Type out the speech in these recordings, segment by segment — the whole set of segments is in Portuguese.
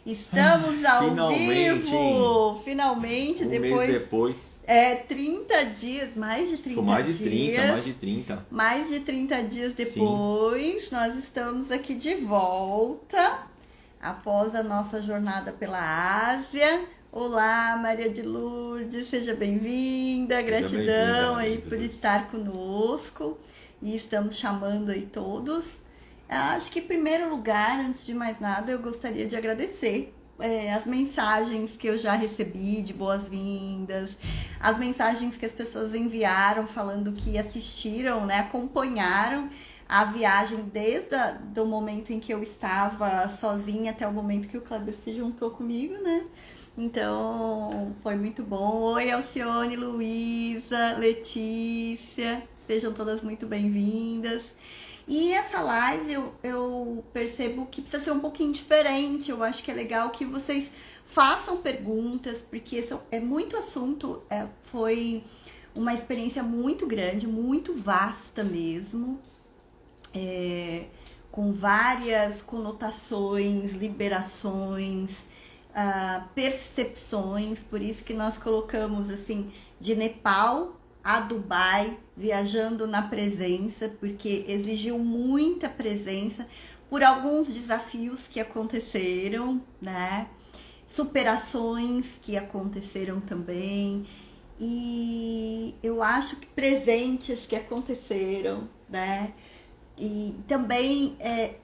Estamos ao Finalmente, vivo! Finalmente, um mês depois. 30 dias, mais de 30 Mais de dias. 30, mais de 30. Mais de 30 dias depois, Sim. Nós estamos aqui de volta, após a nossa jornada pela Ásia. Olá, Maria de Lourdes, seja bem-vinda. Gratidão aí por estar conosco. E estamos chamando aí todos. Acho que, em primeiro lugar, antes de mais nada, eu gostaria de agradecer as mensagens que eu já recebi de boas-vindas, as mensagens que as pessoas enviaram falando que assistiram, né, acompanharam a viagem desde o momento em que eu estava sozinha até o momento que o Kleber se juntou comigo, né? Então, foi muito bom. Oi, Alcione, Luísa, Letícia, sejam todas muito bem-vindas. E essa live eu percebo que precisa ser um pouquinho diferente. Eu acho que é legal que vocês façam perguntas, porque esse é muito assunto. Foi uma experiência muito grande, muito vasta mesmo, com várias conotações, liberações, percepções. Por isso que nós colocamos assim, de Nepal a Dubai, viajando na presença, porque exigiu muita presença por alguns desafios que aconteceram, né? Superações que aconteceram também, e eu acho que presentes que aconteceram, né? E também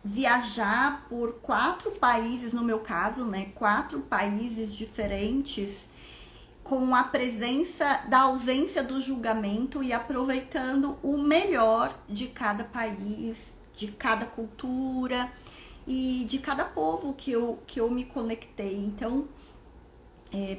viajar por 4 países, no meu caso, né? 4 países diferentes, com a presença da ausência do julgamento e aproveitando o melhor de cada país, de cada cultura e de cada povo que eu me conectei. Então,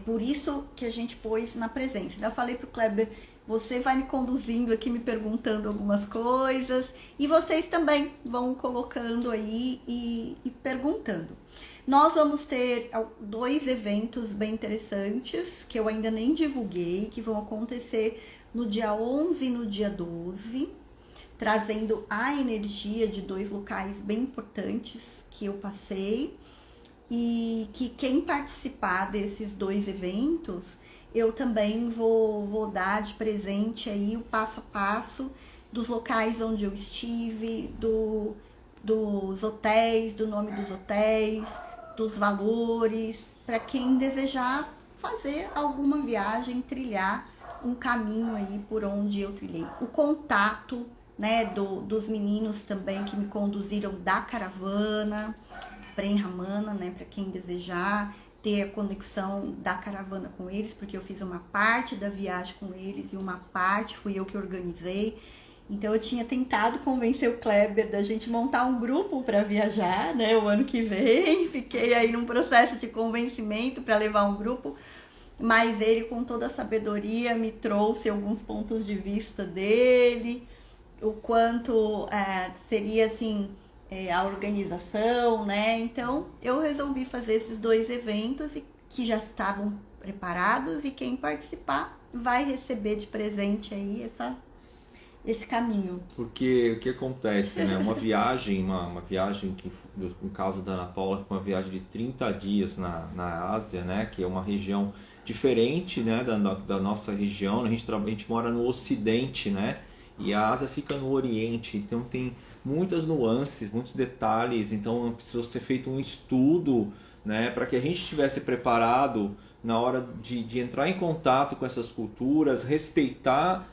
por isso que a gente pôs na presença. Eu falei pro Kleber, você vai me conduzindo aqui, me perguntando algumas coisas, e vocês também vão colocando aí e perguntando. Nós vamos ter 2 eventos bem interessantes, que eu ainda nem divulguei, que vão acontecer no dia 11 e no dia 12, trazendo a energia de 2 locais bem importantes que eu passei, e que quem participar desses 2 eventos, eu também vou dar de presente aí o passo a passo dos locais onde eu estive, dos hotéis, do nome dos hotéis, dos valores, para quem desejar fazer alguma viagem, trilhar um caminho aí por onde eu trilhei. O contato, né, dos meninos também que me conduziram da caravana, Prem Ramana, né, para quem desejar ter a conexão da caravana com eles, porque eu fiz uma parte da viagem com eles e uma parte fui eu que organizei. Então eu tinha tentado convencer o Kleber da gente montar um grupo para viajar, né, o ano que vem. Fiquei aí num processo de convencimento para levar um grupo, mas ele, com toda a sabedoria, me trouxe alguns pontos de vista dele, o quanto seria assim a organização, né? Então eu resolvi fazer esses 2 eventos e que já estavam preparados, e quem participar vai receber de presente aí esse caminho. Porque o que acontece, né? Uma viagem, uma viagem que, no caso da Ana Paula, uma viagem de 30 dias na Ásia, né? Que é uma região diferente, né? Da nossa região. A gente mora no Ocidente, né? E a Ásia fica no Oriente, então tem muitas nuances, muitos detalhes. Então precisou ser feito um estudo, né? Para que a gente estivesse preparado na hora de entrar em contato com essas culturas, respeitar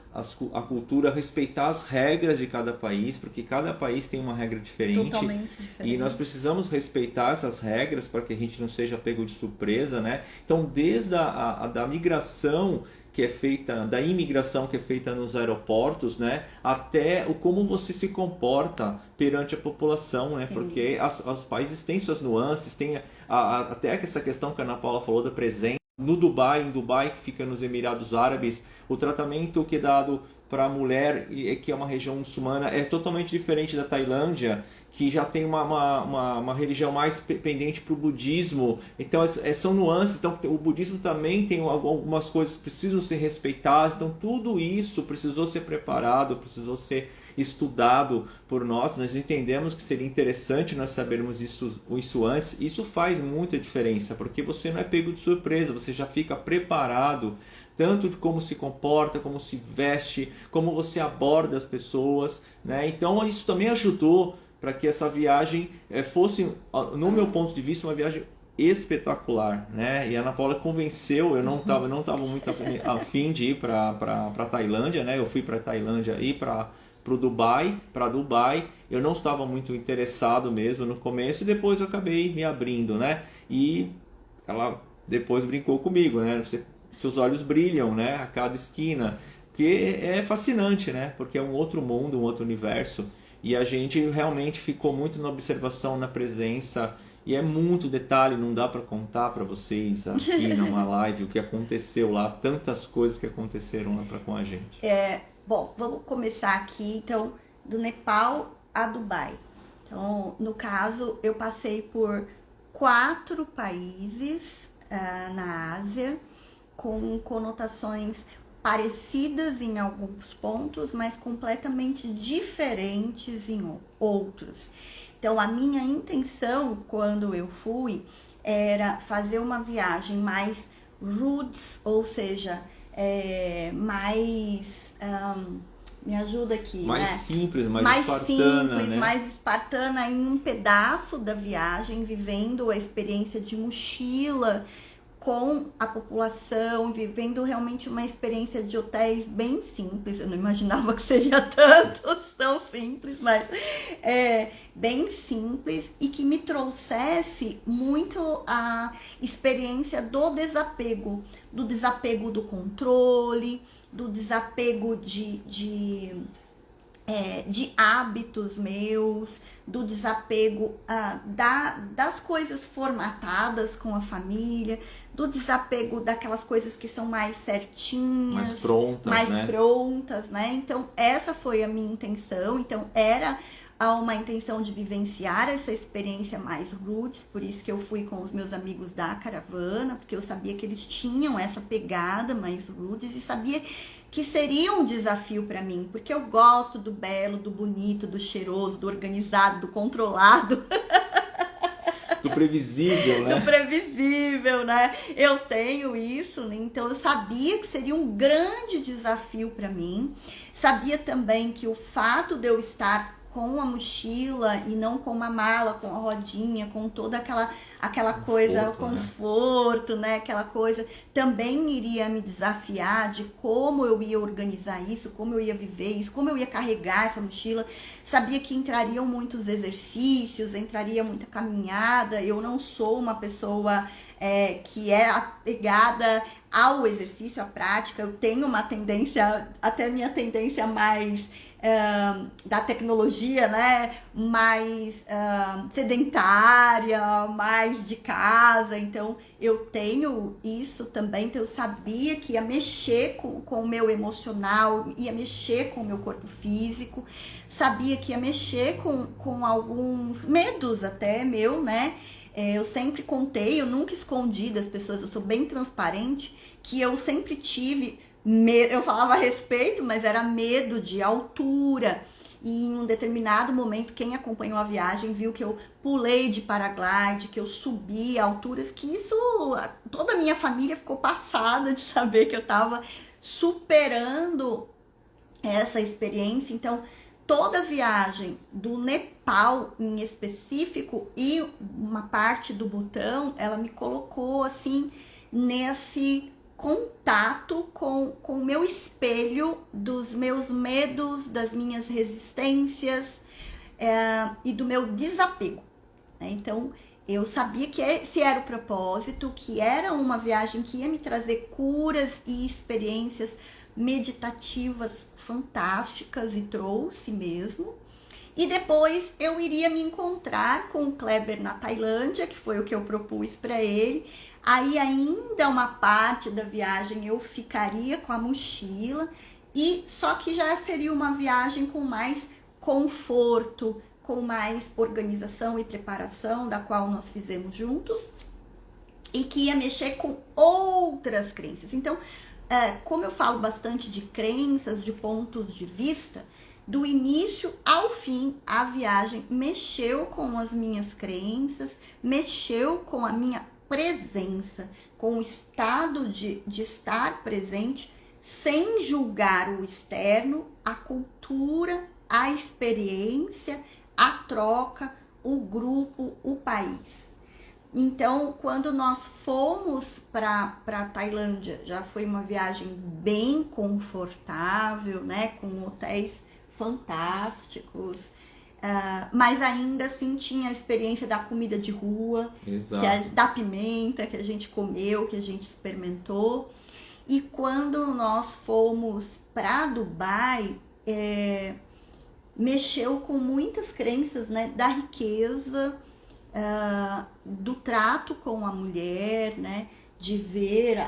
a cultura, respeitar as regras de cada país, porque cada país tem uma regra diferente. Totalmente diferente. E nós precisamos respeitar essas regras para que a gente não seja pego de surpresa, né? Então, desde da migração que é feita, da imigração que é feita nos aeroportos, né, até como você se comporta perante a população, né? Sim. Porque os países têm suas nuances, tem até essa questão que a Ana Paula falou da presença. No Dubai, em Dubai, que fica nos Emirados Árabes, o tratamento que é dado para a mulher, que é uma região muçulmana, é totalmente diferente da Tailândia, que já tem uma religião mais pendente para o budismo. Então são nuances. Então o budismo também tem algumas coisas que precisam ser respeitadas. Então tudo isso precisou ser preparado, precisou ser estudado por nós. Nós entendemos que seria interessante nós sabermos isso antes. Isso faz muita diferença, porque você não é pego de surpresa, você já fica preparado, tanto de como se comporta, como se veste, como você aborda as pessoas, né? Então isso também ajudou para que essa viagem fosse, no meu ponto de vista, uma viagem espetacular, né? E a Ana Paula convenceu. Eu não tava muito a fim de ir para Tailândia, né? Eu fui para Tailândia e para Dubai. Eu não estava muito interessado mesmo no começo, e depois eu acabei me abrindo, né? E ela depois brincou comigo, né? Seus olhos brilham, né? A cada esquina, que é fascinante, né? Porque é um outro mundo, um outro universo. E a gente realmente ficou muito na observação, na presença, e é muito detalhe, não dá para contar para vocês aqui numa live o que aconteceu lá, tantas coisas que aconteceram lá com a gente. Bom, vamos começar aqui, então, do Nepal a Dubai. Então, no caso, eu passei por 4 países na Ásia, com conotações parecidas em alguns pontos, mas completamente diferentes em outros. Então, a minha intenção, quando eu fui, era fazer uma viagem mais roots, ou seja, mais... me ajuda aqui, mais né? Simples, mais espartana, né? Mais espartana, em um pedaço da viagem, vivendo a experiência de mochila com a população, vivendo realmente uma experiência de hotéis bem simples. Eu não imaginava que seria tão simples, mas bem simples, e que me trouxesse muito a experiência do desapego do controle, do desapego de hábitos meus, do desapego das coisas formatadas com a família, do desapego daquelas coisas que são mais certinhas, mais prontas, né? Então, essa foi a minha intenção. Então, era uma intenção de vivenciar essa experiência mais roots, por isso que eu fui com os meus amigos da caravana, porque eu sabia que eles tinham essa pegada mais roots, e sabia que seria um desafio para mim, porque eu gosto do belo, do bonito, do cheiroso, do organizado, do controlado. Do previsível, né? Do previsível, né? Eu tenho isso, né? Então eu sabia que seria um grande desafio para mim. Sabia também que o fato de eu estar com a mochila e não com uma mala, com a rodinha, com toda aquela coisa, o conforto, né? Aquela coisa, também iria me desafiar de como eu ia organizar isso, como eu ia viver isso, como eu ia carregar essa mochila. Sabia que entrariam muitos exercícios, entraria muita caminhada. Eu não sou uma pessoa que é apegada ao exercício, à prática. Eu tenho uma tendência, até minha tendência mais da tecnologia, né? Mais sedentária, mais de casa. Então, eu tenho isso também. Então, eu sabia que ia mexer com o meu emocional, ia mexer com o meu corpo físico. Sabia que ia mexer com alguns medos até meu, né? Eu sempre contei, eu nunca escondi das pessoas, eu sou bem transparente, que eu sempre tive medo. Eu falava a respeito, mas era medo de altura. E em um determinado momento, quem acompanhou a viagem viu que eu pulei de paraglide, que eu subi a alturas, que isso, toda a minha família ficou passada de saber que eu estava superando essa experiência. Então, toda a viagem do Nepal em específico e uma parte do Butão, ela me colocou assim nesse contato com o meu espelho dos meus medos, das minhas resistências e do meu desapego, né? Então, eu sabia que esse era o propósito, que era uma viagem que ia me trazer curas e experiências meditativas fantásticas, e trouxe mesmo. E depois eu iria me encontrar com o Kleber na Tailândia, que foi o que eu propus para ele. Aí ainda uma parte da viagem eu ficaria com a mochila, e só que já seria uma viagem com mais conforto, com mais organização e preparação, da qual nós fizemos juntos, e que ia mexer com outras crenças. Então, como eu falo bastante de crenças, de pontos de vista, do início ao fim, a viagem mexeu com as minhas crenças, mexeu com a minha presença, com o estado de estar presente, sem julgar o externo, a cultura, a experiência, a troca, o grupo, o país. Então, quando nós fomos para a Tailândia, já foi uma viagem bem confortável, né? Com hotéis fantásticos, mas ainda assim tinha a experiência da comida de rua, da pimenta que a gente comeu, que a gente experimentou. E quando nós fomos para Dubai, mexeu com muitas crenças, né? Da riqueza, do trato com a mulher, né? De ver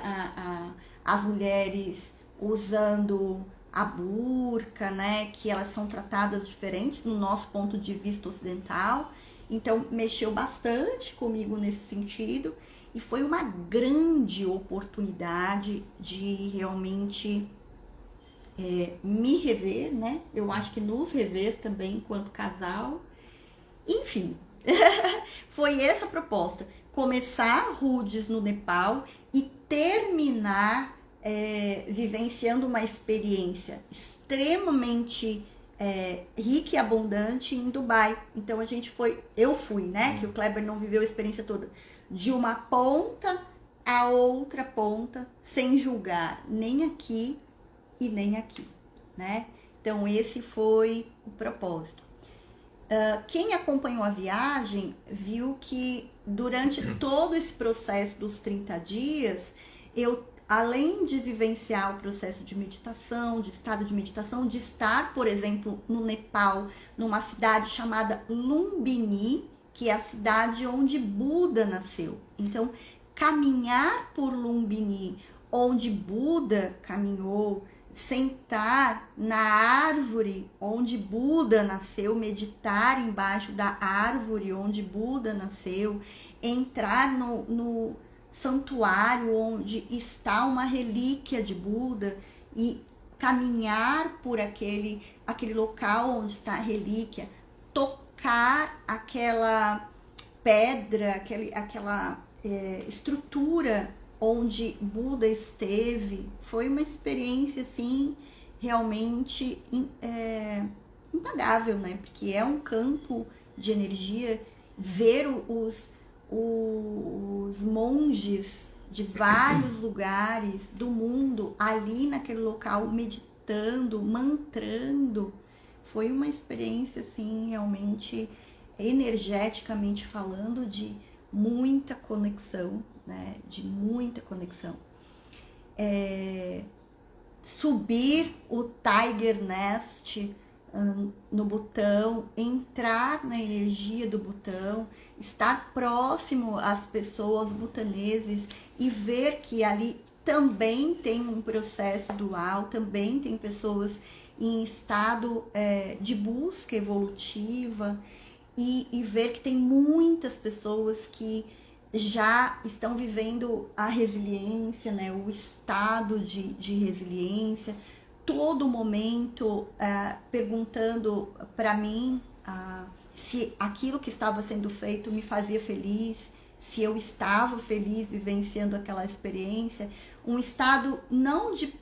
as mulheres usando a burca, né? Que elas são tratadas diferentes no nosso ponto de vista ocidental. Então, mexeu bastante comigo nesse sentido. E foi uma grande oportunidade de realmente me rever, né? Eu acho que nos rever também enquanto casal. Enfim, foi essa a proposta. Começar rudes no Nepal e terminar vivenciando uma experiência extremamente rica e abundante em Dubai. Então eu fui, né? Que o Kleber não viveu a experiência toda. De uma ponta a outra ponta, sem julgar nem aqui e nem aqui, né? Então esse foi o propósito. Quem acompanhou a viagem viu que durante todo esse processo dos 30 dias, eu, além de vivenciar o processo de meditação, de estado de meditação, de estar, por exemplo, no Nepal, numa cidade chamada Lumbini, que é a cidade onde Buda nasceu. Então, caminhar por Lumbini, onde Buda caminhou, sentar na árvore onde Buda nasceu, meditar embaixo da árvore onde Buda nasceu, entrar no santuário onde está uma relíquia de Buda e caminhar por aquele local onde está a relíquia, tocar aquela pedra, aquela estrutura onde Buda esteve, foi uma experiência assim realmente impagável, né? Porque é um campo de energia. Ver os monges de vários lugares do mundo ali naquele local meditando, mantrando, foi uma experiência assim realmente energeticamente falando de muita conexão, né? De muita conexão. Subir o Tiger Nest no Butão, entrar na energia do Butão, estar próximo às pessoas butaneses e ver que ali também tem um processo dual, também tem pessoas em estado de busca evolutiva e ver que tem muitas pessoas que já estão vivendo a resiliência, né? O estado de resiliência, todo momento perguntando para mim se aquilo que estava sendo feito me fazia feliz, se eu estava feliz vivenciando aquela experiência, um estado não de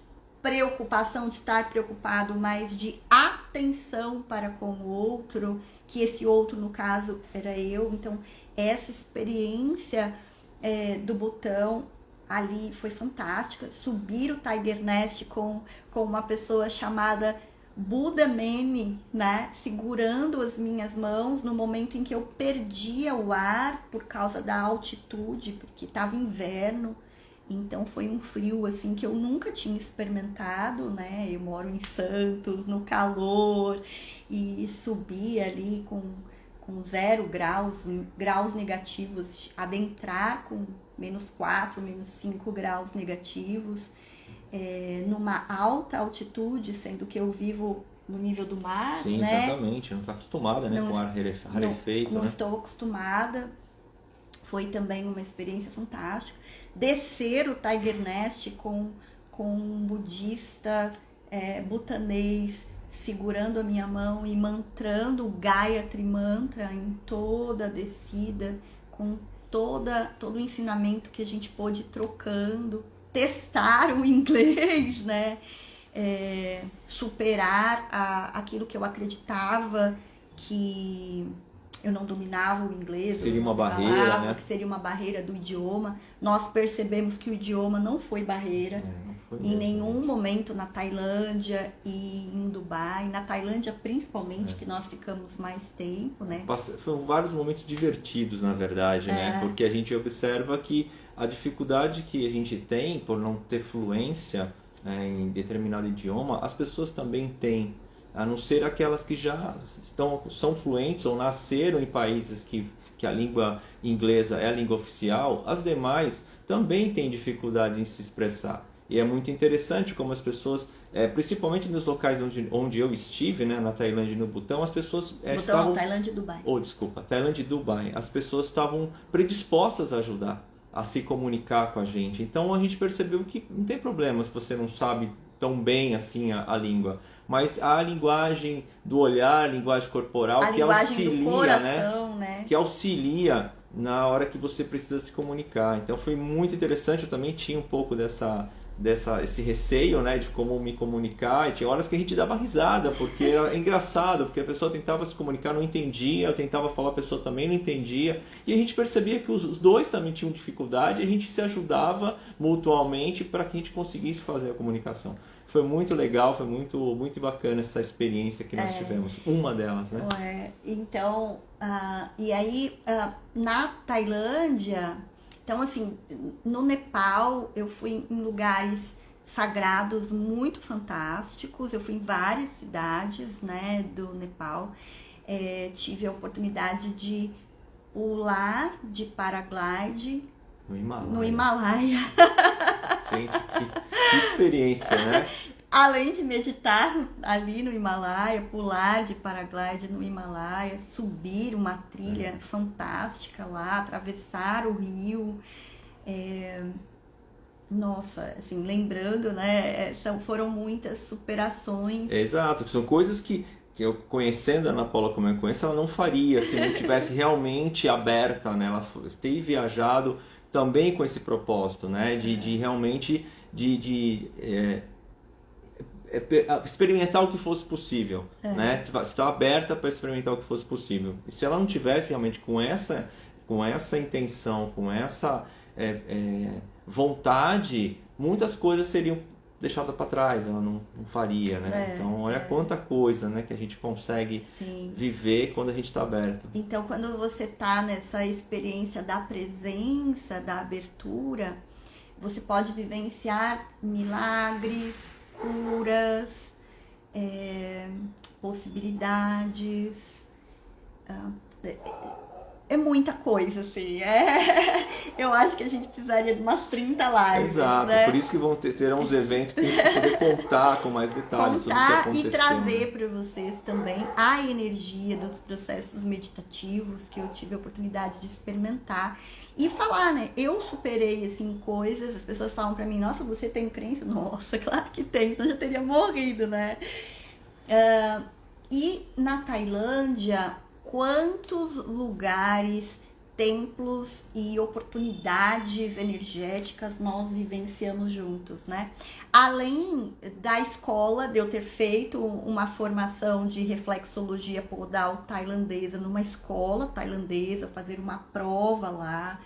preocupação, de estar preocupado, mas de atenção para com o outro, que esse outro, no caso, era eu. Então, essa experiência do Butão ali foi fantástica. Subir o Tiger Nest com uma pessoa chamada Buda Meni, né? Segurando as minhas mãos no momento em que eu perdia o ar por causa da altitude, porque estava inverno. Então foi um frio assim que eu nunca tinha experimentado, né? Eu moro em Santos, no calor, e subi ali com 0 graus negativos, adentrar com -4, -5 graus negativos, numa alta altitude, sendo que eu vivo no nível do mar, Sim, né? exatamente. Não está acostumada, né, com ar rarefeito, não né? estou acostumada. Foi também uma experiência fantástica. Descer o Tiger Nest com um budista butanês segurando a minha mão e mantrando o Gayatri Mantra em toda a descida, com todo o ensinamento que a gente pôde ir trocando, testar o inglês, né? Superar aquilo que eu acreditava que eu não dominava o inglês, seria uma falava, barreira, né? Que seria uma barreira do idioma. Nós percebemos que o idioma não foi barreira Não foi em mesmo, nenhum momento na Tailândia e em Dubai. Na Tailândia, principalmente, que nós ficamos mais tempo, né? Foram vários momentos divertidos, na verdade, né? Porque a gente observa que a dificuldade que a gente tem por não ter fluência em determinado idioma, as pessoas também têm. A não ser aquelas que já são fluentes ou nasceram em países que a língua inglesa é a língua oficial, as demais também têm dificuldade em se expressar. E é muito interessante como as pessoas, principalmente nos locais onde eu estive, né, na Tailândia e no Butão, as pessoas estavam... Tailândia e Dubai. Tailândia e Dubai. As pessoas estavam predispostas a ajudar, a se comunicar com a gente. Então a gente percebeu que não tem problema se você não sabe tão bem assim a língua, mas a linguagem do olhar, a linguagem corporal, a que linguagem auxilia, do coração, né? Que auxilia na hora que você precisa se comunicar. Então foi muito interessante. Eu também tinha um pouco esse receio, né, de como me comunicar, e tinha horas que a gente dava risada, porque era engraçado, porque a pessoa tentava se comunicar, não entendia, eu tentava falar, a pessoa também não entendia, e a gente percebia que os dois também tinham dificuldade, e a gente se ajudava mutuamente para que a gente conseguisse fazer a comunicação. Foi muito legal, foi muito, muito bacana essa experiência que nós tivemos, uma delas, né? Então, e aí, na Tailândia, então assim, no Nepal eu fui em lugares sagrados muito fantásticos, eu fui em várias cidades, né, do Nepal, tive a oportunidade de pular de paraglide no Himalaia. Gente, que experiência, né? Além de meditar ali no Himalaia, pular de paraglide no Himalaia, subir uma trilha fantástica lá, atravessar o rio. Nossa, assim, lembrando, né? Foram muitas superações. Exato, são coisas que eu, conhecendo a Ana Paula como eu conheço, ela não faria se não tivesse realmente aberta, né? Ela ter viajado também com esse propósito, né? De realmente experimentar o que fosse possível, né? Estar aberta para experimentar o que fosse possível. E se ela não tivesse realmente com essa intenção, com essa vontade, muitas coisas seriam deixadas para trás, ela não faria, né? Então, olha quanta coisa, né, que a gente consegue viver quando a gente está aberto. Então, quando você está nessa experiência da presença, da abertura, você pode vivenciar milagres, curas, possibilidades. É muita coisa, assim. Eu acho que a gente precisaria de umas 30 lives. Exato, né? Por isso que terão uns eventos para a gente poder contar com mais detalhes sobre o que aconteceu. E trazer para vocês também a energia dos processos meditativos que eu tive a oportunidade de experimentar. E falar, né? Eu superei, assim, coisas, as pessoas falam para mim, nossa, você tem crença? Nossa, claro que tem, senão eu já teria morrido, né? E na Tailândia, quantos lugares, templos e oportunidades energéticas nós vivenciamos juntos, né? Além da escola, de eu ter feito uma formação de reflexologia podal tailandesa numa escola tailandesa, fazer uma prova lá,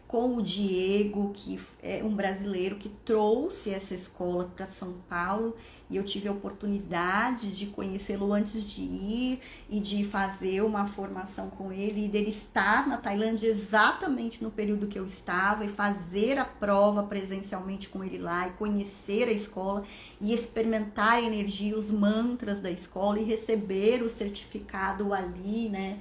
com o Diego, que é um brasileiro que trouxe essa escola para São Paulo, e eu tive a oportunidade de conhecê-lo antes de ir e de fazer uma formação com ele, e dele estar na Tailândia exatamente no período que eu estava, e fazer a prova presencialmente com ele lá, e conhecer a escola, e experimentar a energia, os mantras da escola, e receber o certificado ali, né?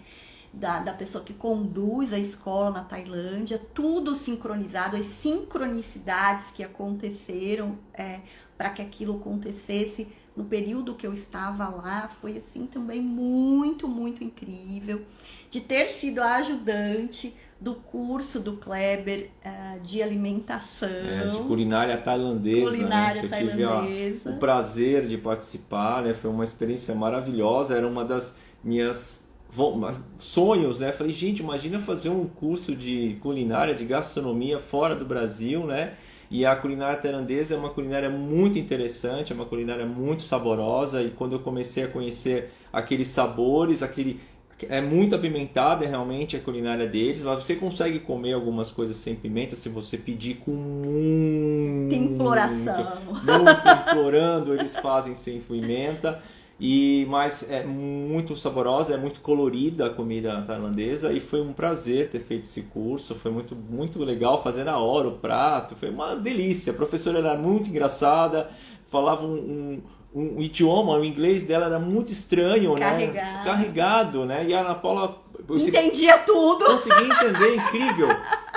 Da pessoa que conduz a escola na Tailândia, tudo sincronizado, as sincronicidades que aconteceram para que aquilo acontecesse no período que eu estava lá, foi assim também muito, muito incrível. De ter sido a ajudante do curso do Kleber de alimentação. De culinária tailandesa. Culinária né? tailandesa. Tive o prazer de participar, né? Foi uma experiência maravilhosa, era uma das minhas sonhos, né? Falei, gente, imagina fazer um curso de culinária, de gastronomia fora do Brasil, né? E a culinária tailandesa é uma culinária muito interessante, é uma culinária muito saborosa, e quando eu comecei a conhecer aqueles sabores, é muito apimentada realmente a culinária deles, mas você consegue comer algumas coisas sem pimenta se você pedir com muita imploração. Muito implorando, eles fazem sem pimenta. Mas é muito saborosa, é muito colorida a comida tailandesa, e foi um prazer ter feito esse curso, foi muito, muito legal fazer na hora o prato, foi uma delícia. A professora era muito engraçada, falava um idioma, o inglês dela era muito estranho, carregado, né? E a Ana Paula entendia tudo. Consegui entender, incrível,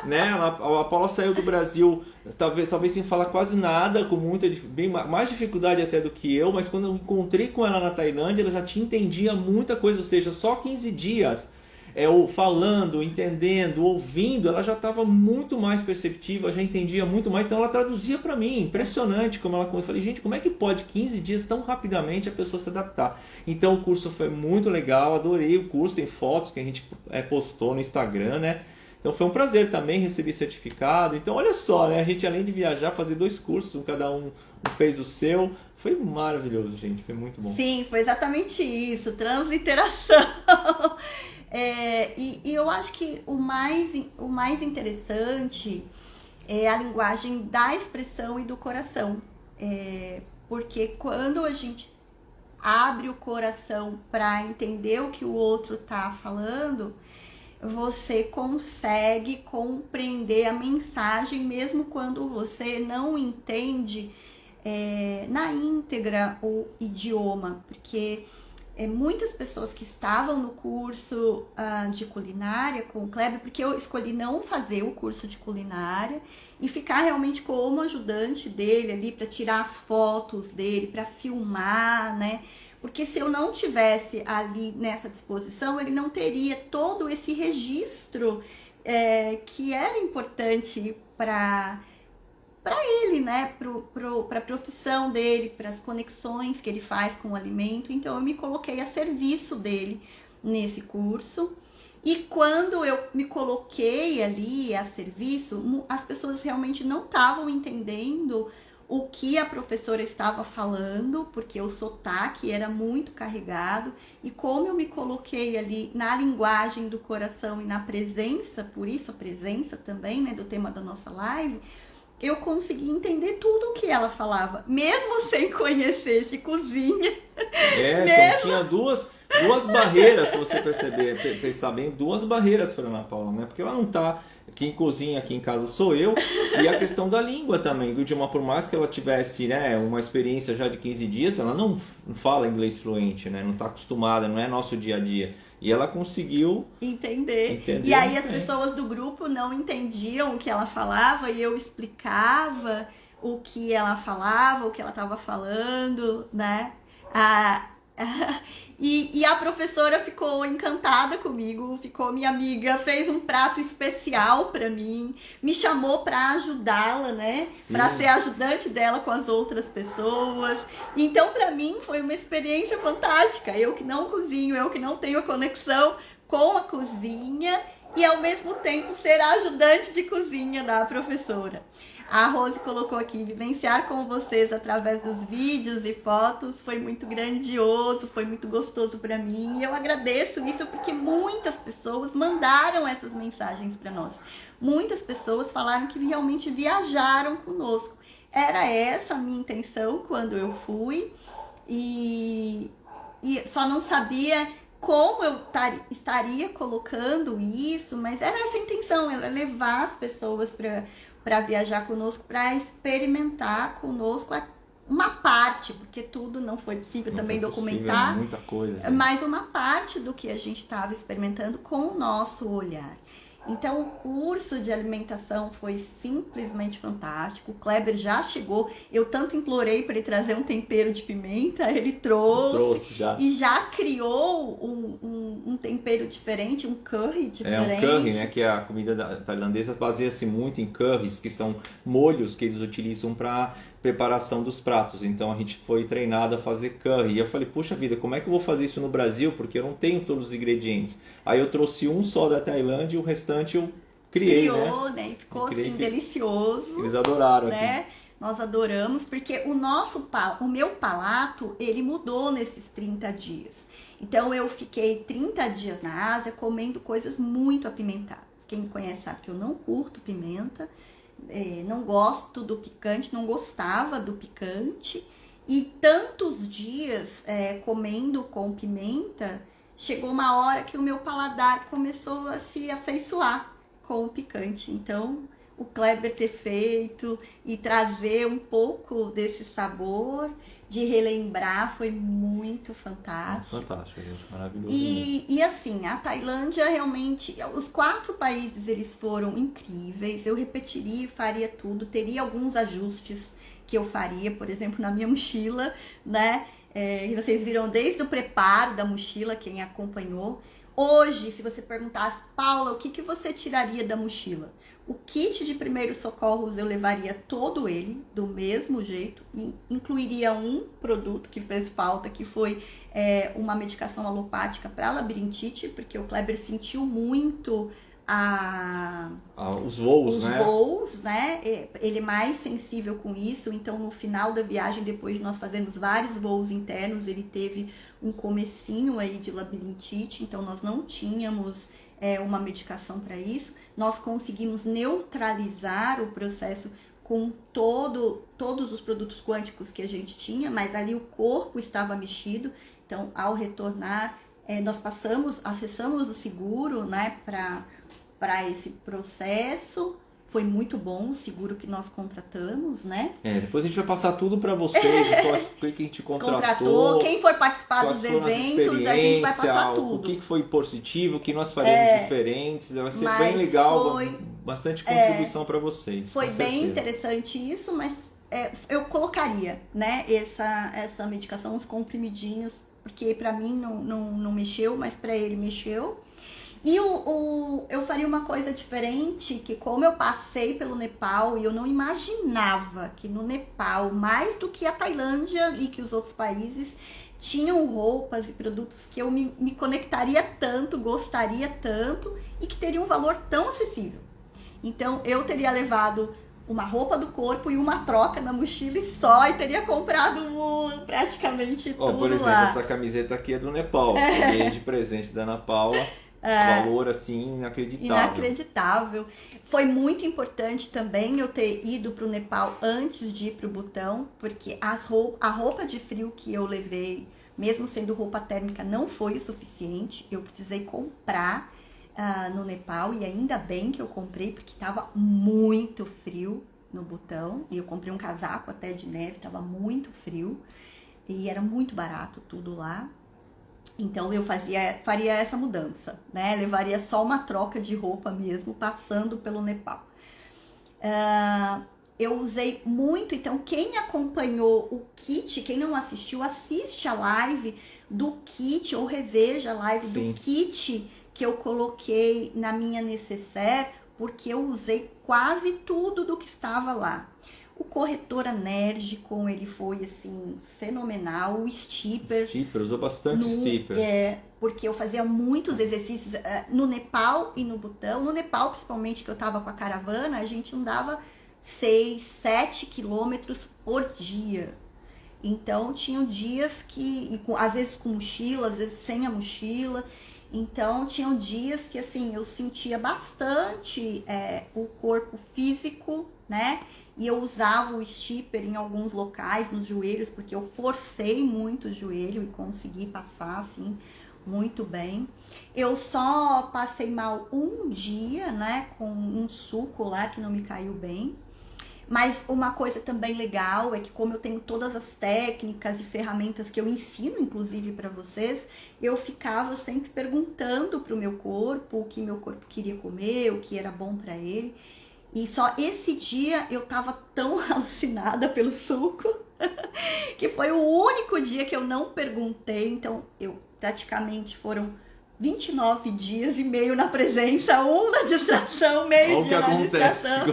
né? A Paula saiu do Brasil talvez sem falar quase nada, com bem mais dificuldade até do que eu, mas quando eu encontrei com ela na Tailândia, ela já entendia muita coisa, ou seja, só 15 dias falando, entendendo, ouvindo, ela já estava muito mais perceptiva, já entendia muito mais, então ela traduzia para mim, impressionante como ela... Eu falei, gente, como é que pode 15 dias tão rapidamente a pessoa se adaptar? Então o curso foi muito legal, adorei o curso, tem fotos que a gente postou no Instagram, né? Então foi um prazer também receber certificado. Então olha só, né? A gente além de viajar, fazer 2 cursos, cada um fez o seu. Foi maravilhoso, gente, foi muito bom. Sim, foi exatamente isso, transliteração. E eu acho que o mais interessante é a linguagem da expressão e do coração. Porque quando a gente abre o coração para entender o que o outro está falando, você consegue compreender a mensagem, mesmo quando você não entende na íntegra o idioma, porque muitas pessoas que estavam no curso de culinária com o Kleber, porque eu escolhi não fazer o curso de culinária e ficar realmente como ajudante dele ali para tirar as fotos dele, para filmar, né? Porque se eu não tivesse ali nessa disposição, ele não teria todo esse registro que era importante para ele, né? Para a profissão dele, para as conexões que ele faz com o alimento. Então eu me coloquei a serviço dele nesse curso. E quando eu me coloquei ali a serviço, as pessoas realmente não estavam entendendo o que a professora estava falando, porque o sotaque era muito carregado, e como eu me coloquei ali na linguagem do coração e na presença, por isso a presença também, né, do tema da nossa live, eu consegui entender tudo o que ela falava, mesmo sem conhecer de cozinha. Então tinha duas barreiras, se você pensar bem, 2 barreiras para Ana Paula, né? Porque ela não tá... Quem cozinha aqui em casa sou eu, e a questão da língua também, do idioma, por mais que ela tivesse, né, uma experiência já de 15 dias, ela não fala inglês fluente, né? Não está acostumada, não é nosso dia a dia. E ela conseguiu entender. E aí as pessoas do grupo não entendiam o que ela falava e eu explicava o que ela falava, o que ela estava falando, né? E a professora ficou encantada comigo, ficou minha amiga, fez um prato especial para mim, me chamou para ajudá-la, né? Para ser ajudante dela com as outras pessoas. Então, para mim, foi uma experiência fantástica. Eu que não cozinho, eu que não tenho conexão com a cozinha e, ao mesmo tempo, ser a ajudante de cozinha da professora. A Rose colocou aqui, vivenciar com vocês através dos vídeos e fotos foi muito grandioso, foi muito gostoso para mim. E eu agradeço isso porque muitas pessoas mandaram essas mensagens para nós. Muitas pessoas falaram que realmente viajaram conosco. Era essa a minha intenção quando eu fui e só não sabia como eu estaria colocando isso, mas era essa a intenção, era levar as pessoas para viajar conosco, para experimentar conosco uma parte, porque tudo não foi possível também documentar, muita coisa, mas uma parte do que a gente estava experimentando com o nosso olhar. Então o curso de alimentação foi simplesmente fantástico. O Kleber já chegou, eu tanto implorei para ele trazer um tempero de pimenta, ele trouxe já. e já criou um tempero diferente, um curry diferente. Um curry, né? Que a comida tailandesa baseia-se muito em curries, que são molhos que eles utilizam para preparação dos pratos. Então a gente foi treinado a fazer curry. E eu falei, puxa vida, como é que eu vou fazer isso no Brasil? Porque eu não tenho todos os ingredientes. Aí eu trouxe um só da Tailândia e o restante eu criou, né? E ficou assim, delicioso. Eles adoraram, né? Aqui. Nós adoramos, porque o meu palato, ele mudou nesses 30 dias. Então eu fiquei 30 dias na Ásia comendo coisas muito apimentadas. Quem me conhece sabe que eu não curto pimenta, não gosto do picante, não gostava do picante. E tantos dias comendo com pimenta, chegou uma hora que o meu paladar começou a se afeiçoar com o picante. Então, o Kleber ter feito e trazer um pouco desse sabor, de relembrar, foi muito fantástico. Fantástico, gente, maravilhoso. E assim, a Tailândia realmente, os 4 países eles foram incríveis. Eu repetiria e faria tudo, teria alguns ajustes que eu faria, por exemplo, na minha mochila, né? Vocês viram desde o preparo da mochila, quem acompanhou. Hoje, se você perguntasse, Paula, o que você tiraria da mochila? O kit de primeiros socorros eu levaria todo ele, do mesmo jeito, e incluiria um produto que fez falta, que foi uma medicação alopática para labirintite, porque o Kleber sentiu muito os voos, né? Os voos, né? Ele é mais sensível com isso, então no final da viagem, depois de nós fazermos vários voos internos, ele teve um comecinho aí de labirintite, então nós não tínhamos uma medicação para isso. Nós conseguimos neutralizar o processo com todos os produtos quânticos que a gente tinha, mas ali o corpo estava mexido, então ao retornar, nós acessamos o seguro, né, para esse processo. Foi muito bom o seguro que nós contratamos, né? Depois a gente vai passar tudo para vocês, quem a gente contratou, quem for participar dos eventos, a gente vai passar tudo. O que foi positivo, o que nós faremos diferentes, vai ser bem legal, bastante contribuição para vocês. Foi bem interessante isso, mas eu colocaria, né, essa medicação, os comprimidinhos, porque para mim não mexeu, mas para ele mexeu. E eu faria uma coisa diferente, que como eu passei pelo Nepal e eu não imaginava que no Nepal, mais do que a Tailândia e que os outros países, tinham roupas e produtos que eu me conectaria tanto, gostaria tanto e que teriam um valor tão acessível. Então eu teria levado uma roupa do corpo e uma troca na mochila e só, e teria comprado praticamente tudo por exemplo, lá. Essa camiseta aqui é do Nepal, ganhei de presente da Ana Paula. Valor assim inacreditável. Foi muito importante também eu ter ido para o Nepal antes de ir para o Butão, porque a roupa de frio que eu levei, mesmo sendo roupa térmica, não foi o suficiente. Eu precisei comprar no Nepal, e ainda bem que eu comprei, porque estava muito frio no Butão, e eu comprei um casaco até de neve, estava muito frio e era muito barato tudo lá. Então eu faria essa mudança, né? Levaria só uma troca de roupa mesmo, passando pelo Nepal. Eu usei muito, então quem acompanhou o kit, quem não assistiu, assiste a live do kit, ou reveja a live do kit que eu coloquei na minha necessaire, porque eu usei quase tudo do que estava lá. O corretor enérgico, ele foi assim, fenomenal. O Steeper. Usou bastante Steeper. Porque eu fazia muitos exercícios no Nepal e no Butão. No Nepal, principalmente, que eu estava com a caravana, a gente andava 6, 7 quilômetros por dia. Então, tinham dias que, às vezes com mochila, às vezes sem a mochila. Então, tinham dias que, assim, eu sentia bastante o corpo físico, né? E eu usava o Steeper em alguns locais, nos joelhos, porque eu forcei muito o joelho e consegui passar, assim, muito bem. Eu só passei mal um dia, né, com um suco lá que não me caiu bem. Mas uma coisa também legal é que, como eu tenho todas as técnicas e ferramentas que eu ensino, inclusive para vocês, eu ficava sempre perguntando para o meu corpo o que meu corpo queria comer, o que era bom para ele. E só esse dia eu tava tão alucinada pelo suco que foi o único dia que eu não perguntei. Então, eu praticamente foram 29 dias e meio na presença, um na distração, meio dia na distração.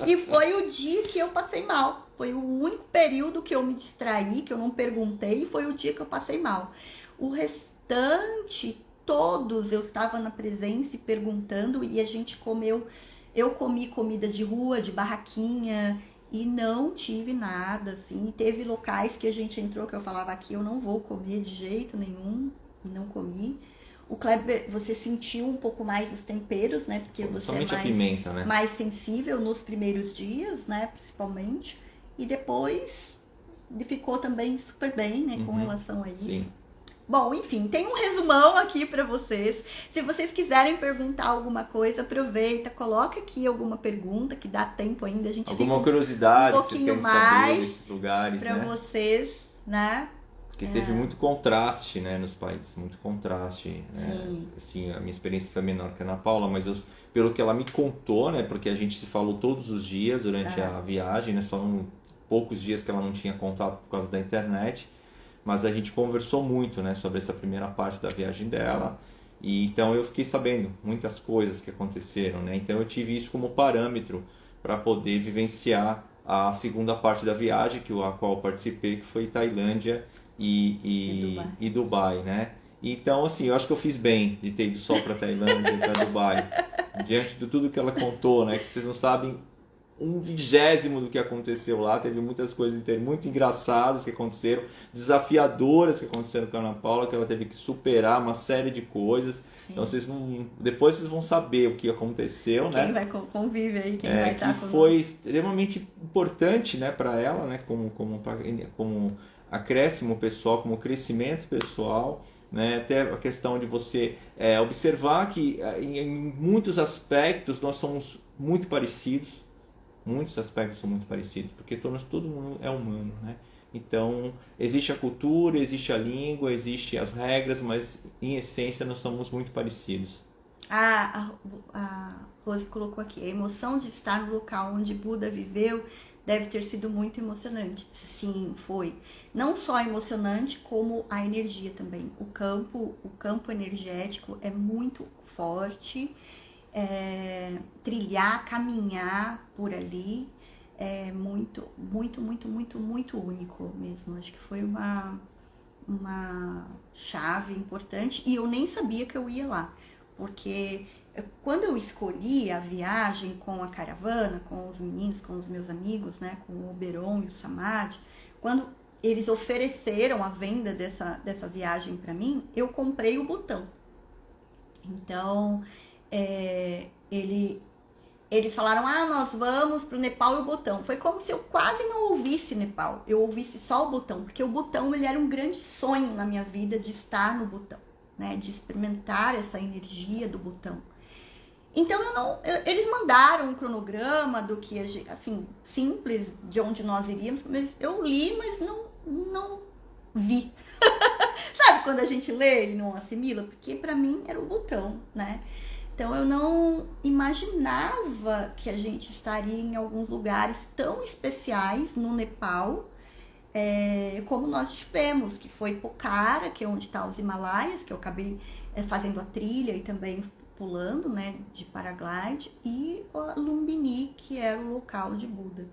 E foi o dia que eu passei mal. Foi o único período que eu me distraí, que eu não perguntei, e foi o dia que eu passei mal. O restante, todos, eu estava na presença e perguntando, e a gente comeu. Eu comi comida de rua, de barraquinha, e não tive nada, assim. Teve locais que a gente entrou que eu falava, aqui eu não vou comer de jeito nenhum, e não comi. O Kleber, você sentiu um pouco mais os temperos, né? Porque você é mais, a pimenta, né? Mais sensível nos primeiros dias, né? Principalmente. E depois ficou também super bem, né? Com relação a isso. Sim. Bom, enfim, tem um resumão aqui para vocês. Se vocês quiserem perguntar alguma coisa, aproveita, coloca aqui alguma pergunta, que dá tempo ainda. A gente alguma curiosidade um pouquinho que vocês querem mais saber desses lugares, para né? vocês, né? Porque teve muito contraste, né, nos países, muito contraste. Né? Assim, a minha experiência foi menor que a Ana Paula, mas pelo que ela me contou, né, porque a gente se falou todos os dias durante a viagem, né, só poucos dias que ela não tinha contato por causa da internet, mas a gente conversou muito, né, sobre essa primeira parte da viagem dela, e então eu fiquei sabendo muitas coisas que aconteceram, né, então eu tive isso como parâmetro para poder vivenciar a segunda parte da viagem, a qual eu participei, que foi Tailândia e Dubai, né? Então, assim, eu acho que eu fiz bem de ter ido só para Tailândia e para Dubai, diante de tudo que ela contou, né? Que vocês não sabem 1/20 do que aconteceu lá. Teve muitas coisas muito engraçadas que aconteceram, desafiadoras que aconteceram com a Ana Paula, que ela teve que superar uma série de coisas. Então, depois vocês vão saber o que aconteceu, né? Quem vai conviver aí, quem vai estar conosco. Foi extremamente importante, né, para ela, né? Como acréscimo pessoal, como crescimento pessoal, né? Até a questão de você observar que em muitos aspectos nós somos muito parecidos, muitos aspectos são muito parecidos, porque todo mundo é humano, né? Então, existe a cultura, existe a língua, existem as regras, mas em essência nós somos muito parecidos. A Rose colocou aqui, a emoção de estar no local onde Buda viveu deve ter sido muito emocionante. Sim, foi. Não só emocionante, como a energia também. O campo energético é muito forte. Trilhar, caminhar por ali é muito, muito, muito, muito, muito único mesmo. Acho que foi uma chave importante. E eu nem sabia que eu ia lá. Porque quando eu escolhi a viagem com a caravana, com os meninos, com os meus amigos, né, com o Beron e o Samad, quando eles ofereceram a venda dessa viagem para mim, eu comprei o botão. Então, eles falaram, nós vamos para o Nepal e o botão. Foi como se eu quase não ouvisse Nepal, eu ouvisse só o botão, porque o botão ele era um grande sonho na minha vida de estar no botão, né, de experimentar essa energia do botão. Então eles mandaram um cronograma do que, assim, simples, de onde nós iríamos, mas eu li, mas não vi. Sabe quando a gente lê e não assimila? Porque para mim era o botão, né? Então eu não imaginava que a gente estaria em alguns lugares tão especiais no Nepal, como nós tivemos, que foi Pokhara, que é onde está os Himalaias, que eu acabei fazendo a trilha e também pulando, né, de paraglide, e Lumbini, que era o local de Buda.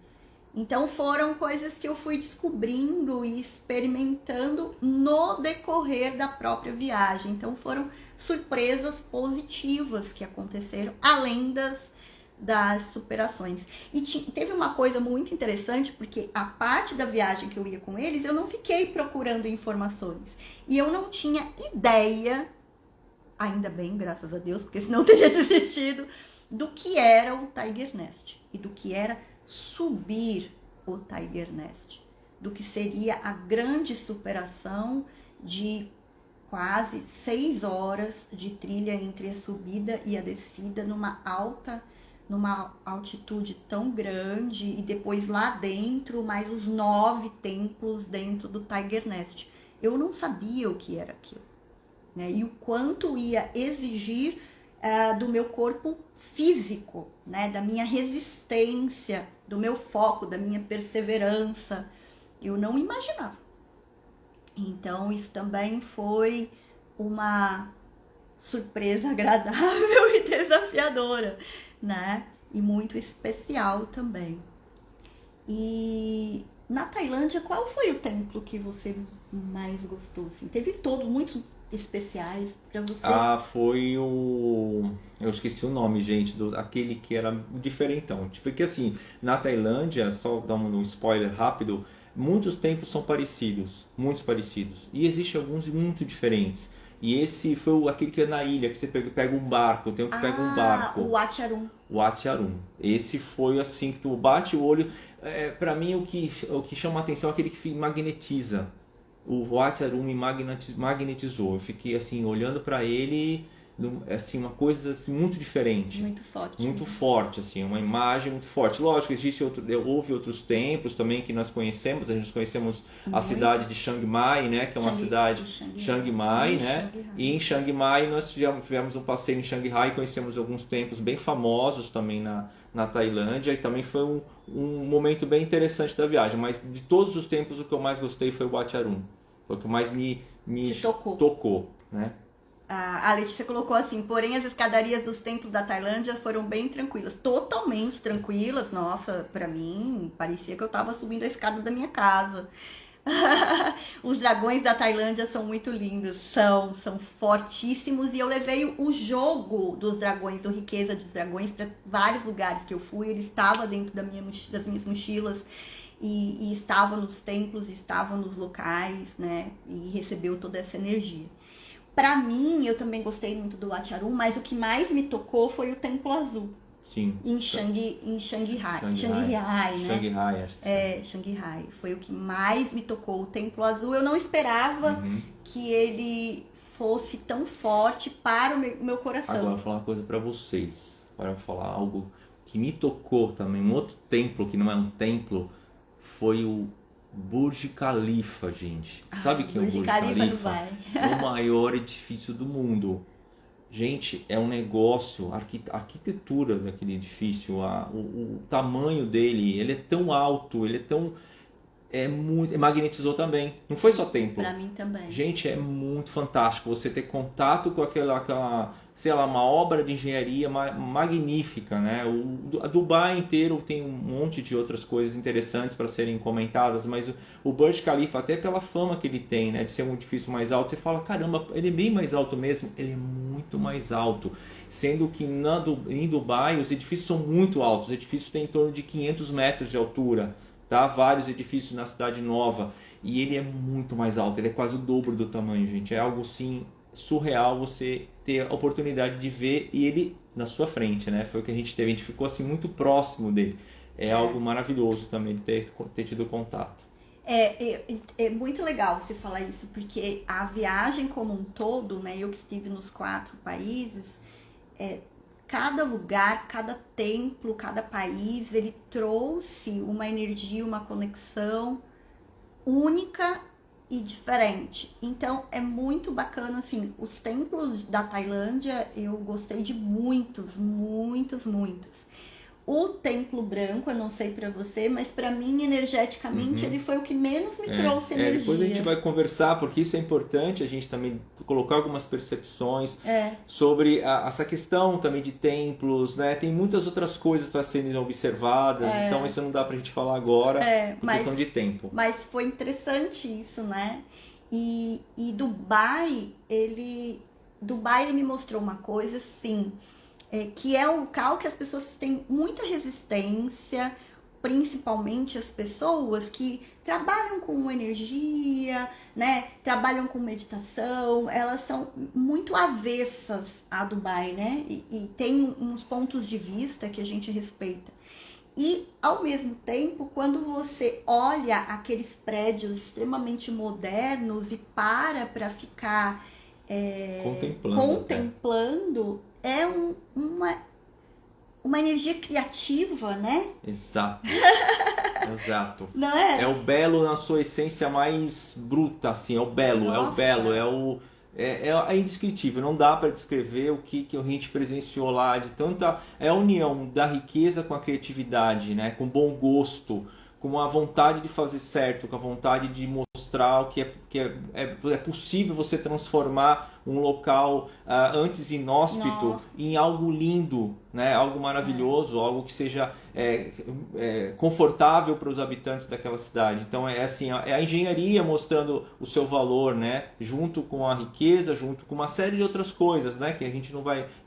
Então foram coisas que eu fui descobrindo e experimentando no decorrer da própria viagem. Então foram surpresas positivas que aconteceram, além das superações. E teve uma coisa muito interessante, porque a parte da viagem que eu ia com eles, eu não fiquei procurando informações. E eu não tinha ideia, ainda bem, graças a Deus, porque senão eu teria desistido, do que era o Tiger Nest e do que era subir o Tiger Nest, do que seria a grande superação de quase 6 horas de trilha entre a subida e a descida numa alta numa altitude tão grande e depois lá dentro, mais os 9 templos dentro do Tiger Nest. Eu não sabia o que era aquilo, né? E o quanto ia exigir do meu corpo físico, né? Da minha resistência, do meu foco, da minha perseverança. Eu não imaginava. Então, isso também foi uma surpresa agradável e desafiadora, né? E muito especial também. E na Tailândia, qual foi o templo que você mais gostou? Assim? Teve todos muito especiais para você? Foi o... Eu esqueci o nome, gente, aquele que era diferentão. Tipo, porque assim, na Tailândia, só dar um spoiler rápido, muitos templos são parecidos, muitos parecidos. E existem alguns muito diferentes. E esse foi aquele que é na ilha, que você pega um barco, tem um que pega um barco. O Wat Arun. O Wat Arun. Esse foi assim, que tu bate o olho. Pra mim, o que chama a atenção é aquele que magnetiza. O Wat Arun me magnetizou. Eu fiquei assim, olhando pra ele, assim, uma coisa assim, muito diferente. Muito forte. Muito forte, assim, uma imagem muito forte. Lógico, houve outros templos também que nós conhecemos. A gente conhecemos a cidade de Chiang Mai, né? Que é uma cidade Chiang Mai, né? E em Chiang Mai nós tivemos um passeio em Shanghai, conhecemos alguns templos bem famosos também na Tailândia. E também foi um momento bem interessante da viagem. Mas de todos os templos, o que eu mais gostei foi o Wat Arun. Foi o que mais me tocou, né? A Letícia colocou assim, porém as escadarias dos templos da Tailândia foram bem tranquilas, totalmente tranquilas. Nossa, pra mim, parecia que eu tava subindo a escada da minha casa. Os dragões da Tailândia são muito lindos, são fortíssimos, e eu levei o jogo dos dragões, do Riqueza dos Dragões, para vários lugares que eu fui. Ele estava dentro das minhas mochilas e estava nos templos, estava nos locais, né? E recebeu toda essa energia. Pra mim, eu também gostei muito do Wat Arun, mas o que mais me tocou foi o Templo Azul. Sim. Em Shanghai, né? Shanghai, acho que Shanghai. Foi o que mais me tocou. O Templo Azul, eu não esperava que ele fosse tão forte para o meu coração. Agora, eu vou falar uma coisa pra vocês. Para falar algo que me tocou também. Um outro templo, que não é um templo, foi o Burj Khalifa, gente. Sabe quem é o Burj Khalifa? É o maior edifício do mundo. Gente, é um negócio, a arquitetura daquele edifício, o tamanho dele, ele é tão alto, ele é tão... magnetizou também. Não foi só templo. Pra mim também. Gente, é muito fantástico você ter contato com aquela sei lá, uma obra de engenharia magnífica, né? A Dubai inteiro tem um monte de outras coisas interessantes para serem comentadas, mas o Burj Khalifa, até pela fama que ele tem, né, de ser um edifício mais alto, você fala, caramba, ele é bem mais alto mesmo. Ele é muito mais alto, sendo que em Dubai os edifícios são muito altos. Os edifícios têm em torno de 500 metros de altura. Tá? Vários edifícios na Cidade Nova, e ele é muito mais alto, ele é quase o dobro do tamanho, gente. É algo sim surreal você ter a oportunidade de ver e ele na sua frente, né? Foi o que a gente teve, a gente ficou assim muito próximo dele. É algo maravilhoso também de ter tido contato. É muito legal você falar isso, porque a viagem como um todo, né? Eu que estive nos 4 países, cada lugar, cada templo, cada país, ele trouxe uma energia, uma conexão única e diferente. Então é muito bacana, assim, os templos da Tailândia eu gostei de muitos. O Templo Branco, eu não sei pra você, mas pra mim, energeticamente, ele foi o que menos me trouxe energia. Depois a gente vai conversar, porque isso é importante, a gente também colocar algumas percepções sobre essa questão também de templos, né? Tem muitas outras coisas para serem observadas, então isso não dá pra gente falar agora, por questão de tempo. Mas foi interessante isso, né? E Dubai, ele me mostrou uma coisa, assim... que é um local que as pessoas têm muita resistência, principalmente as pessoas que trabalham com energia, né? Trabalham com meditação, elas são muito avessas a Dubai, né? E tem uns pontos de vista que a gente respeita. E, ao mesmo tempo, quando você olha aqueles prédios extremamente modernos e para ficar contemplando, é uma energia criativa, né? Exato. Exato. Não é? É o belo na sua essência mais bruta, assim, é o belo, Nossa. é o belo, é indescritível, não dá para descrever o que a gente presenciou lá, de tanta a união da riqueza com a criatividade, né? Com bom gosto, com a vontade de fazer certo, com a vontade de mostrar é possível você transformar um local antes inóspito Nossa. em algo lindo, né? Algo maravilhoso, algo que seja confortável para os habitantes daquela cidade. Então é assim, é a engenharia mostrando o seu valor, né? Junto com a riqueza, junto com uma série de outras coisas, né? Que a gente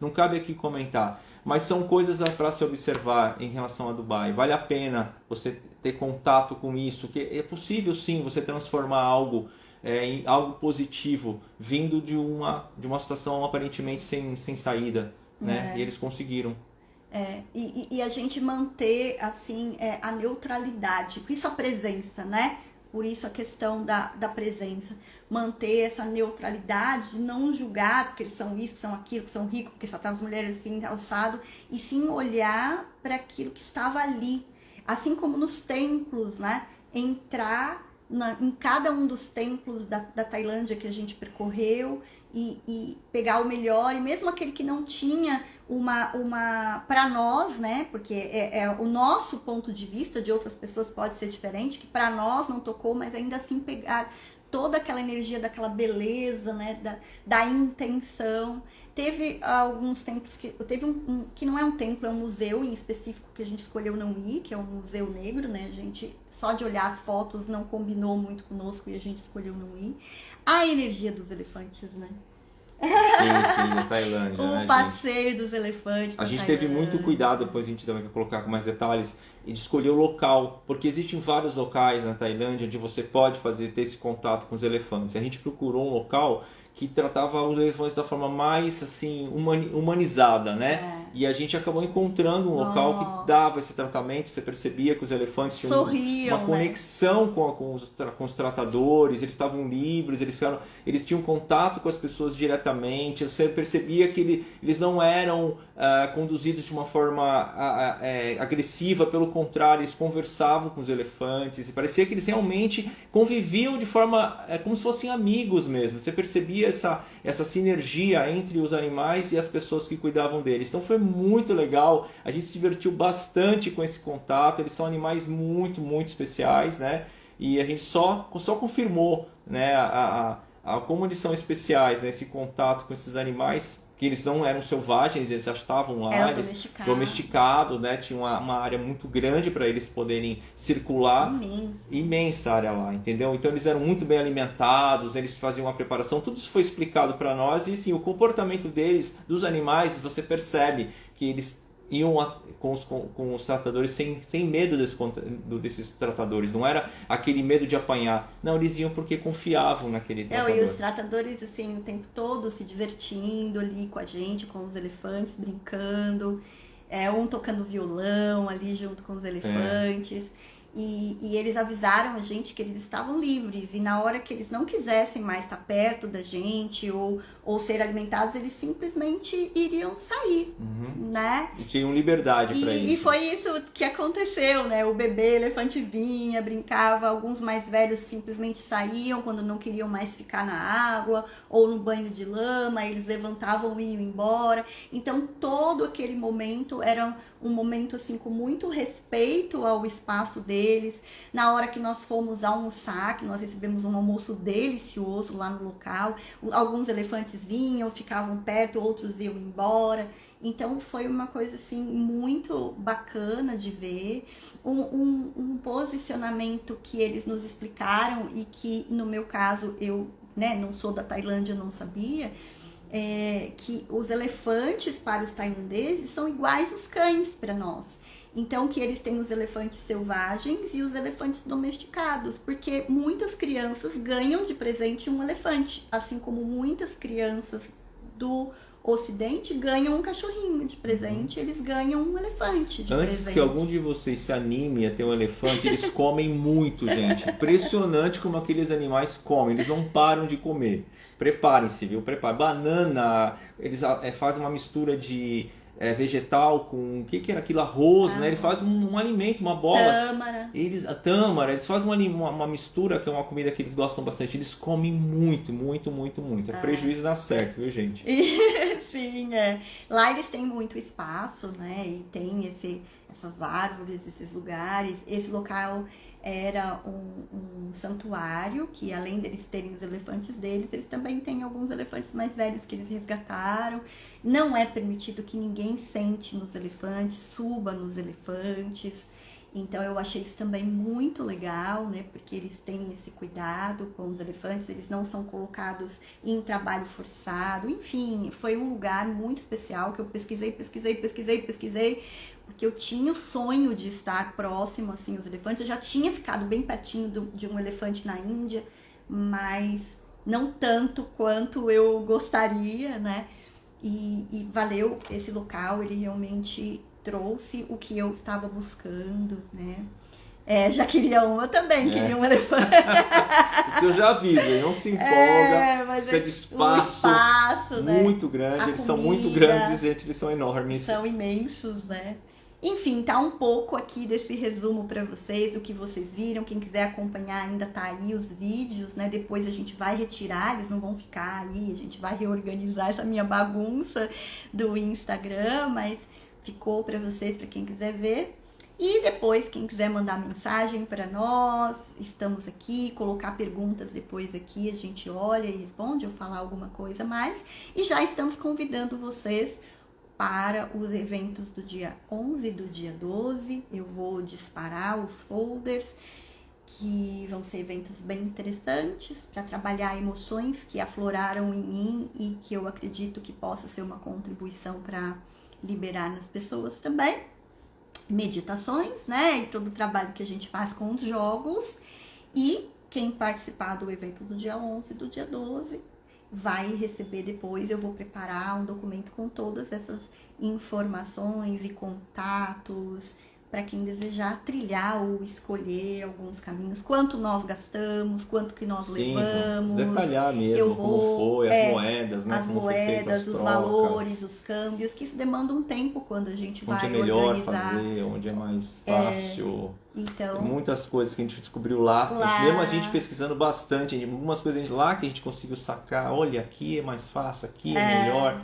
não cabe aqui comentar. Mas são coisas para se observar em relação a Dubai. Vale a pena você ter contato com isso, que é possível sim você transformar algo em algo positivo, vindo de uma situação aparentemente sem saída, né? E eles conseguiram. E a gente manter assim a neutralidade, por isso a presença, né? Por isso a questão da presença, manter essa neutralidade, não julgar porque eles são isso, que são aquilo, que são ricos, porque só estavam as mulheres assim alçado, e sim olhar para aquilo que estava ali, assim como nos templos, né? Entrar em cada um dos templos da Tailândia que a gente percorreu e pegar o melhor, e mesmo aquele que não tinha para nós, né? Porque é o nosso ponto de vista, de outras pessoas pode ser diferente, que para nós não tocou, mas ainda assim pegar toda aquela energia daquela beleza, né? Da intenção. Teve alguns templos teve um que não é um templo, é um museu em específico que a gente escolheu não ir, que é o Museu Negro, né? A gente só de olhar as fotos não combinou muito conosco e a gente escolheu não ir. A energia dos elefantes, né? Sim, na Tailândia, O passeio dos elefantes. A gente teve muito cuidado, depois a gente também vai colocar com mais detalhes, de escolher o local, porque existem vários locais na Tailândia onde você pode ter esse contato com os elefantes. A gente procurou um local que tratava os elefantes da forma mais assim humanizada, né? E a gente acabou encontrando um local que dava esse tratamento. Você percebia que os elefantes tinham uma conexão com os tratadores, eles estavam livres, eles tinham contato com as pessoas diretamente. Você percebia que eles não eram conduzidos de uma forma agressiva, pelo contrário, eles conversavam com os elefantes e parecia que eles realmente conviviam de forma como se fossem amigos mesmo. Você percebia essa sinergia entre os animais e as pessoas que cuidavam deles. Então foi muito legal, a gente se divertiu bastante com esse contato. Eles são animais muito, muito especiais, né? E a gente só confirmou, né, como eles são especiais, né, esse contato com esses animais, que eles não eram selvagens, eles já estavam lá, domesticados, né? Tinha uma área muito grande para eles poderem circular, imensa área lá, entendeu? Então eles eram muito bem alimentados, eles faziam uma preparação, tudo isso foi explicado para nós. E sim, o comportamento deles, dos animais, você percebe que eles iam com os tratadores sem medo desses tratadores. Não era aquele medo de apanhar. Não, eles iam porque confiavam naquele tratador. E os tratadores, assim, o tempo todo se divertindo ali com a gente, com os elefantes, brincando. Um tocando violão ali junto com os elefantes. E eles avisaram a gente que eles estavam livres, e na hora que eles não quisessem mais estar perto da gente ou ser alimentados, eles simplesmente iriam sair, né? E tinham liberdade para isso. E foi isso que aconteceu, né? O bebê elefante vinha, brincava, alguns mais velhos simplesmente saíam quando não queriam mais ficar na água ou no banho de lama, eles levantavam e iam embora. Então todo aquele momento era um momento assim com muito respeito ao espaço deles. Na hora que nós fomos almoçar, que nós recebemos um almoço delicioso lá no local, alguns elefantes vinham, ficavam perto, outros iam embora. Então foi uma coisa assim muito bacana de ver, um posicionamento que eles nos explicaram e que no meu caso eu, né, não sou da Tailândia, não sabia. Que os elefantes para os tailandeses são iguais aos cães para nós. Então que eles têm os elefantes selvagens e os elefantes domesticados, porque muitas crianças ganham de presente um elefante, assim como muitas crianças do Ocidente ganham um cachorrinho de presente, eles ganham um elefante de presente. Antes que algum de vocês se anime a ter um elefante, eles comem muito, gente. Impressionante como aqueles animais comem, eles não param de comer. Preparem-se, viu? Banana, eles fazem uma mistura de vegetal com, o que que era aquilo? Arroz, né? Ele faz um alimento, uma bola. A tâmara, eles fazem uma mistura, que é uma comida que eles gostam bastante. Eles comem muito, muito, muito, muito. É prejuízo dar certo, viu, gente? Sim, Lá eles têm muito espaço, né? E tem essas árvores, esses lugares. Esse local era um santuário, que além deles terem os elefantes deles, eles também têm alguns elefantes mais velhos que eles resgataram. Não é permitido que ninguém sente nos elefantes, suba nos elefantes. Então eu achei isso também muito legal, né? Porque eles têm esse cuidado com os elefantes, eles não são colocados em trabalho forçado. Enfim, foi um lugar muito especial que eu pesquisei, porque eu tinha o sonho de estar próximo, assim, aos elefantes. Eu já tinha ficado bem pertinho de um elefante na Índia, mas não tanto quanto eu gostaria, né? E valeu esse local, ele realmente trouxe o que eu estava buscando, né? Já queria eu também queria um elefante. Isso eu já vi, não se empolga, precisa de espaço muito grande, eles são muito grandes, gente, eles são enormes. São imensos, né? Enfim, tá um pouco aqui desse resumo para vocês, do que vocês viram. Quem quiser acompanhar, ainda tá aí os vídeos, né? Depois a gente vai retirar, eles não vão ficar aí, a gente vai reorganizar essa minha bagunça do Instagram, mas ficou para vocês, para quem quiser ver. E depois, quem quiser mandar mensagem para nós, estamos aqui, colocar perguntas depois aqui, a gente olha e responde, ou falar alguma coisa mais. E já estamos convidando vocês para os eventos do dia 11 e do dia 12. Eu vou disparar os folders, que vão ser eventos bem interessantes para trabalhar emoções que afloraram em mim e que eu acredito que possa ser uma contribuição para liberar nas pessoas também. Meditações, né? E todo o trabalho que a gente faz com os jogos. E quem participar do evento do dia 11 e do dia 12 vai receber depois. Eu vou preparar um documento com todas essas informações e contatos para quem desejar trilhar ou escolher alguns caminhos, quanto nós gastamos, quanto que nós levamos. Detalhar mesmo como foi, as moedas, né? As moedas, os valores, os câmbios, que isso demanda um tempo quando a gente vai organizar. Onde é melhor fazer, onde é mais fácil. Então, tem muitas coisas que a gente descobriu lá. Mesmo a gente pesquisando bastante, algumas coisas lá que a gente conseguiu sacar. Olha, aqui é mais fácil, aqui é melhor.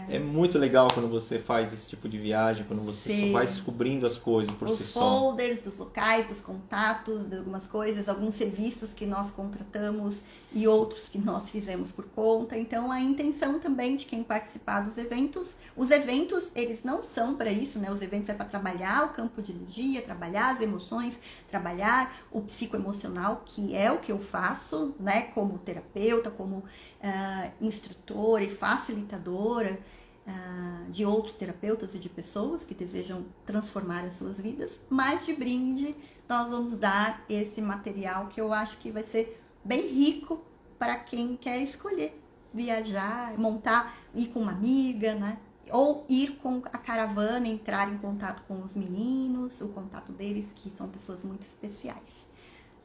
É muito legal quando você faz esse tipo de viagem, quando você só vai descobrindo as coisas por si só. Os folders dos locais, dos contatos, de algumas coisas, alguns serviços que nós contratamos e outros que nós fizemos por conta. Então, a intenção também de quem participar dos eventos, os eventos, eles não são para isso, né? Os eventos é para trabalhar o campo de energia, trabalhar as emoções, trabalhar o psicoemocional, que é o que eu faço, né? Como terapeuta, como instrutora e facilitadora de outros terapeutas e de pessoas que desejam transformar as suas vidas. Mas de brinde, nós vamos dar esse material que eu acho que vai ser bem rico para quem quer escolher viajar, montar, ir com uma amiga, né? Ou ir com a caravana, entrar em contato com os meninos, o contato deles, que são pessoas muito especiais.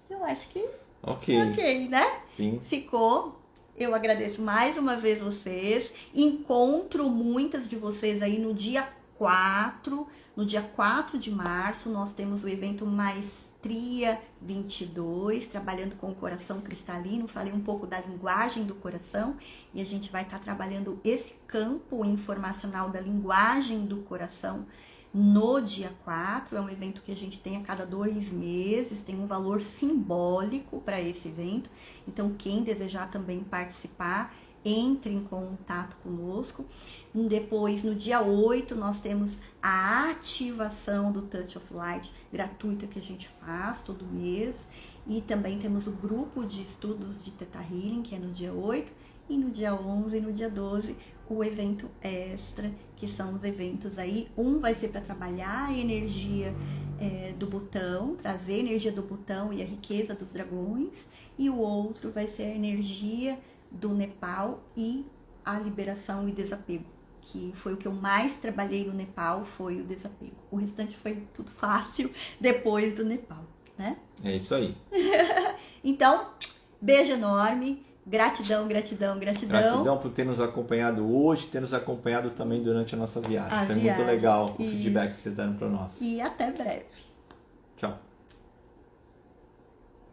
Eu acho que ok, né? Sim. Ficou. Eu agradeço mais uma vez vocês. Encontro muitas de vocês aí no dia 4. No dia 4 de março, nós temos o evento Maestria 22, trabalhando com o coração cristalino. Falei um pouco da linguagem do coração e a gente vai estar trabalhando esse campo informacional da linguagem do coração no dia 4. É um evento que a gente tem a cada 2 meses, tem um valor simbólico para esse evento. Então, quem desejar também participar, entre em contato conosco. Depois, no dia 8, nós temos a ativação do Touch of Light gratuita que a gente faz todo mês. E também temos o grupo de estudos de Theta Healing, que é no dia 8. E no dia 11 e no dia 12, o evento extra, que são os eventos aí. Um vai ser para trabalhar a energia do botão, trazer a energia do botão e a riqueza dos dragões. E o outro vai ser a energia do Nepal e a liberação e desapego, que foi o que eu mais trabalhei no Nepal, foi o desapego. O restante foi tudo fácil depois do Nepal, né? É isso aí. Então, beijo enorme, Gratidão, gratidão, gratidão. Gratidão por ter nos acompanhado hoje, ter nos acompanhado também durante a nossa viagem. Foi muito legal o feedback que vocês deram para nós. E até breve. Tchau.